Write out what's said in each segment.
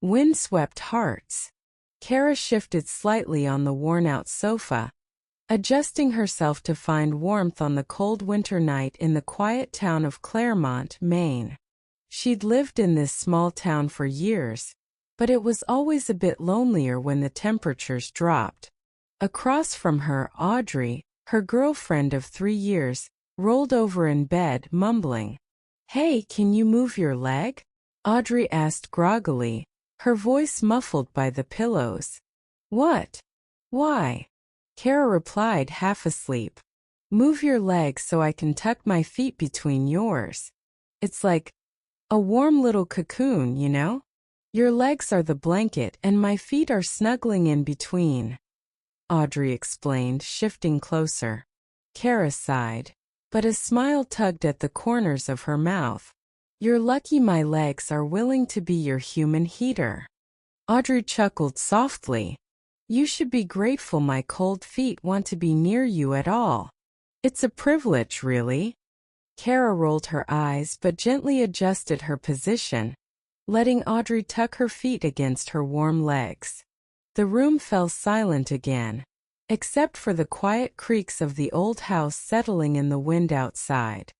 Windswept hearts. Kara shifted slightly on the worn-out sofa, adjusting herself to find warmth on the cold winter night in the quiet town of Claremont, Maine. She'd lived in this small town for years, but it was always a bit lonelier when the temperatures dropped. Across from her, Audrey, her girlfriend of 3 years, rolled over in bed, mumbling. "Hey, can you move your leg?" Audrey asked groggily, her voice muffled by the pillows. "What? Why?" Kara replied, half asleep. "Move your leg so I can tuck my feet between yours. It's like a warm little cocoon, you know? Your legs are the blanket and my feet are snuggling in between," Audrey explained, shifting closer. Kara sighed, but a smile tugged at the corners of her mouth. "You're lucky my legs are willing to be your human heater." Audrey chuckled softly. "You should be grateful my cold feet want to be near you at all. It's a privilege, really." Kara rolled her eyes but gently adjusted her position, letting Audrey tuck her feet against her warm legs. The room fell silent again, except for the quiet creaks of the old house settling in the wind outside.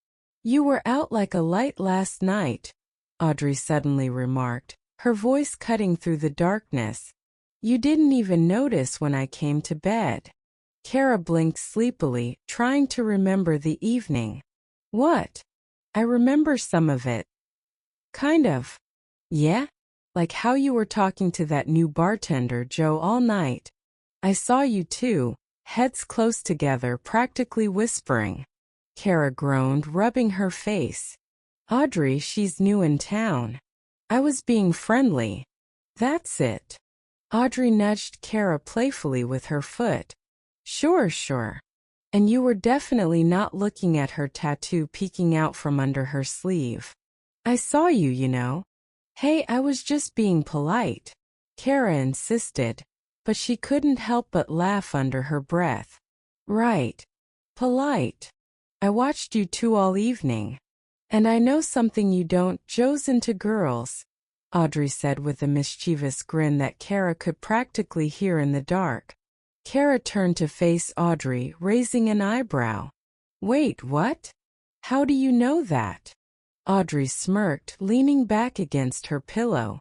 "You were out like a light last night," Audrey suddenly remarked, her voice cutting through the darkness. "You didn't even notice when I came to bed." Kara blinked sleepily, trying to remember the evening. "What? I remember some of it." "Kind of. Yeah? Like how you were talking to that new bartender, Joe, all night. I saw you two, heads close together, practically whispering." Kara groaned, rubbing her face. "Audrey, she's new in town. I was being friendly." "That's it." Audrey nudged Kara playfully with her foot. Sure. And you were definitely not looking at her tattoo peeking out from under her sleeve." "I saw you, you know." "Hey, I was just being polite," Kara insisted, but she couldn't help but laugh under her breath. "Right. Polite. I watched you two all evening. And I know something you don't. Joe's into girls," Audrey said with a mischievous grin that Kara could practically hear in the dark. Kara turned to face Audrey, raising an eyebrow. "Wait, what? How do you know that?" Audrey smirked, leaning back against her pillow.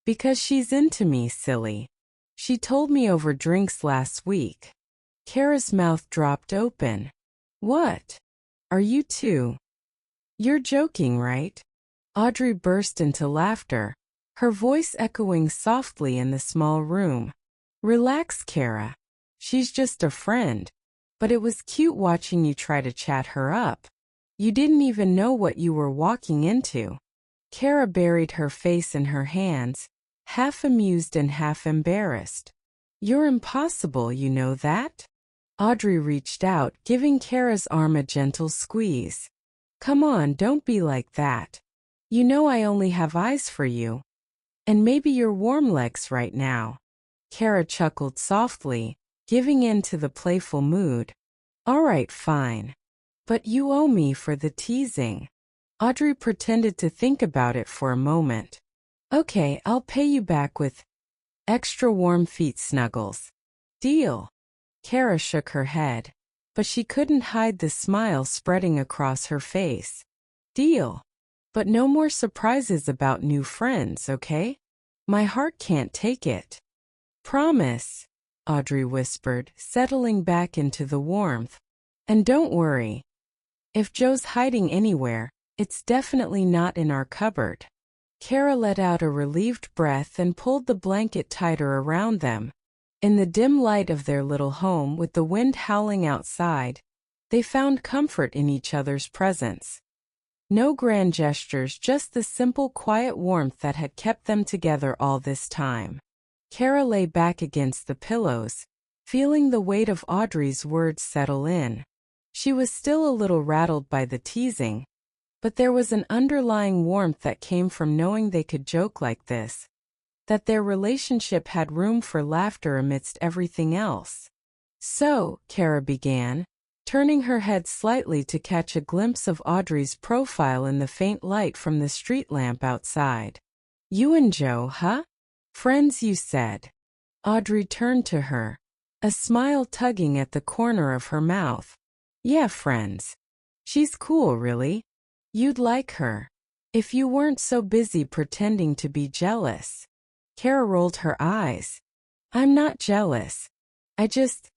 "Because she's into me, silly. She told me over drinks last week." Kara's mouth dropped open. "What? Are you two? You're joking, right?" Audrey burst into laughter, her voice echoing softly in the small room. "Relax, Kara. She's just a friend. But it was cute watching you try to chat her up. You didn't even know what you were walking into." Kara buried her face in her hands, half amused and half embarrassed. "You're impossible, you know that?" Audrey reached out, giving Kara's arm a gentle squeeze. "Come on, don't be like that. You know I only have eyes for you. And maybe your warm legs right now." Kara chuckled softly, giving in to the playful mood. "All right, fine. But you owe me for the teasing." Audrey pretended to think about it for a moment. "Okay, I'll pay you back with extra warm feet snuggles. Deal." Kara shook her head, but she couldn't hide the smile spreading across her face. "Deal. But no more surprises about new friends, okay? My heart can't take it." "Promise," Audrey whispered, settling back into the warmth. "And don't worry. If Joe's hiding anywhere, it's definitely not in our cupboard." Kara let out a relieved breath and pulled the blanket tighter around them. In the dim light of their little home, with the wind howling outside, they found comfort in each other's presence. No grand gestures, just the simple, quiet warmth that had kept them together all this time. Kara lay back against the pillows, feeling the weight of Audrey's words settle in. She was still a little rattled by the teasing, but there was an underlying warmth that came from knowing they could joke like this, that their relationship had room for laughter amidst everything else. "So," Kara began, turning her head slightly to catch a glimpse of Audrey's profile in the faint light from the street lamp outside. "You and Joe, huh? Friends, you said. Audrey turned to her, a smile tugging at the corner of her mouth. Yeah, friends. She's cool, really. You'd like her. If you weren't so busy pretending to be jealous. Kara rolled her eyes. I'm not jealous. I just,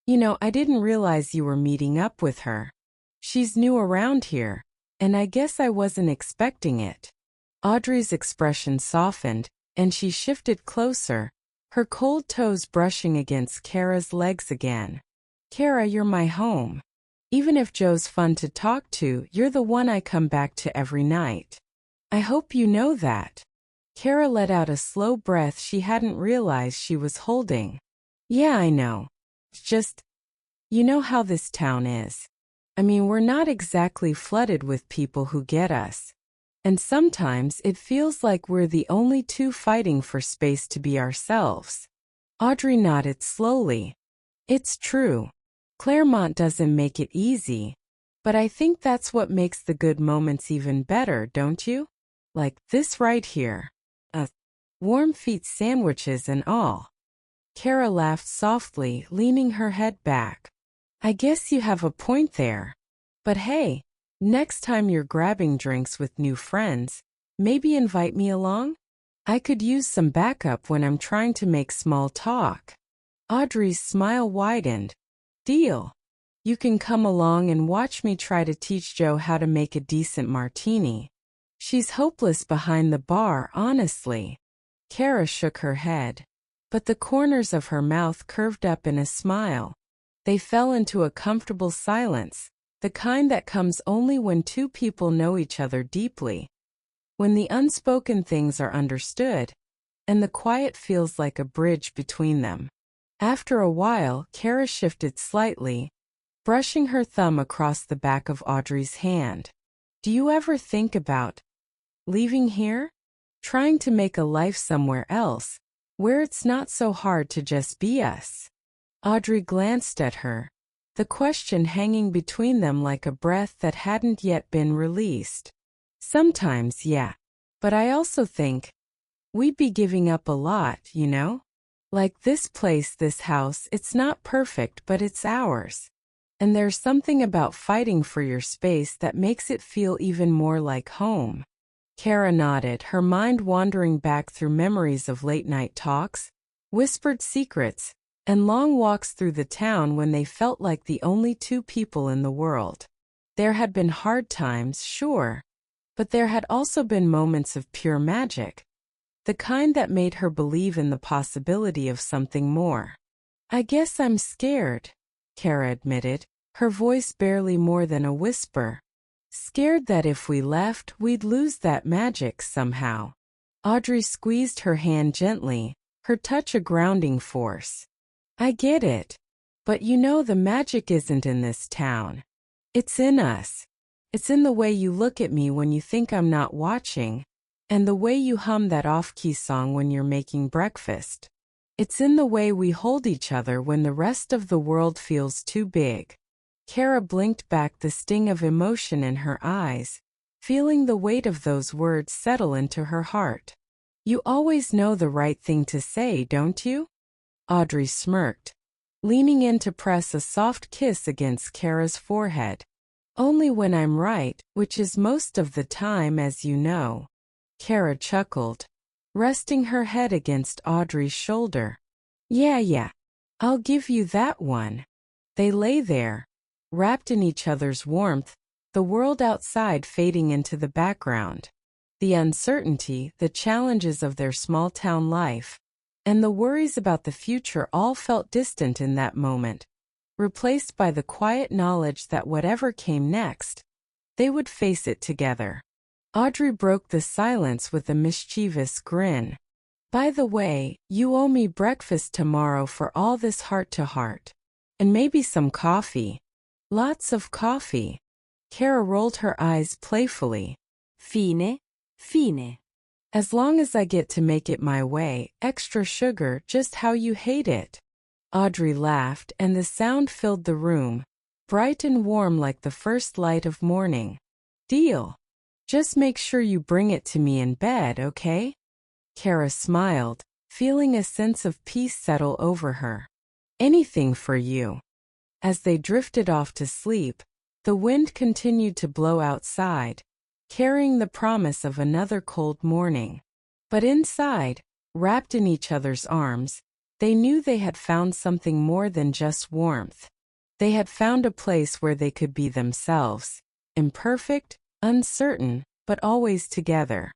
I didn't realize you were meeting up with her. She's new around here, and I guess I wasn't expecting it. Audrey's expression softened, and she shifted closer, her cold toes brushing against Kara's legs again. Kara, you're my home. Even if Joe's fun to talk to, you're the one I come back to every night. I hope you know that. Kara let out a slow breath she hadn't realized she was holding. Yeah, I know. It's just, you know how this town is. I mean, we're not exactly flooded with people who get us. And sometimes it feels like we're the only two fighting for space to be ourselves. Audrey nodded slowly. It's true. Claremont doesn't make it easy. But I think that's what makes the good moments even better, don't you? Like this right here. Warm feet sandwiches and all. Kara laughed softly, leaning her head back. I guess you have a point there. But hey, next time you're grabbing drinks with new friends, maybe invite me along? I could use some backup when I'm trying to make small talk. Audrey's smile widened. Deal. You can come along and watch me try to teach Joe how to make a decent martini. She's hopeless behind the bar, honestly. Kara shook her head. But the corners of her mouth curved up in a smile. They fell into a comfortable silence, the kind that comes only when two people know each other deeply. When the unspoken things are understood, and the quiet feels like a bridge between them. After a while, Kara shifted slightly, brushing her thumb across the back of Audrey's hand. Do you ever think about leaving here? Trying to make a life somewhere else, where it's not so hard to just be us? Audrey glanced at her, the question hanging between them like a breath that hadn't yet been released. Sometimes, yeah. But I also think we'd be giving up a lot, you know? Like this place, this house, it's not perfect, but it's ours. And there's something about fighting for your space that makes it feel even more like home. Kara nodded, her mind wandering back through memories of late-night talks, whispered secrets, and long walks through the town when they felt like the only two people in the world. There had been hard times, sure, but there had also been moments of pure magic, the kind that made her believe in the possibility of something more. I guess I'm scared, Kara admitted, her voice barely more than a whisper. Scared that if we left, we'd lose that magic somehow. Audrey squeezed her hand gently, her touch a grounding force. I get it. But you know the magic isn't in this town. It's in us. It's in the way you look at me when you think I'm not watching, and the way you hum that off-key song when you're making breakfast. It's in the way we hold each other when the rest of the world feels too big. Kara blinked back, the sting of emotion in her eyes, feeling the weight of those words settle into her heart. You always know the right thing to say, don't you? Audrey smirked, leaning in to press a soft kiss against Kara's forehead. Only when I'm right, which is most of the time, as you know. Kara chuckled, resting her head against Audrey's shoulder. Yeah, I'll give you that one. They lay there, wrapped in each other's warmth, the world outside fading into the background. The uncertainty, the challenges of their small-town life, and the worries about the future all felt distant in that moment, replaced by the quiet knowledge that whatever came next, they would face it together. Audrey broke the silence with a mischievous grin. By the way, you owe me breakfast tomorrow for all this heart-to-heart. And maybe some coffee. Lots of coffee. Kara rolled her eyes playfully. Fine. As long as I get to make it my way, extra sugar, just how you hate it. Audrey laughed, and the sound filled the room, bright and warm like the first light of morning. Deal. Just make sure you bring it to me in bed, okay? Kara smiled, feeling a sense of peace settle over her. Anything for you. As they drifted off to sleep, the wind continued to blow outside, carrying the promise of another cold morning. But inside, wrapped in each other's arms, they knew they had found something more than just warmth. They had found a place where they could be themselves, imperfect, uncertain, but always together.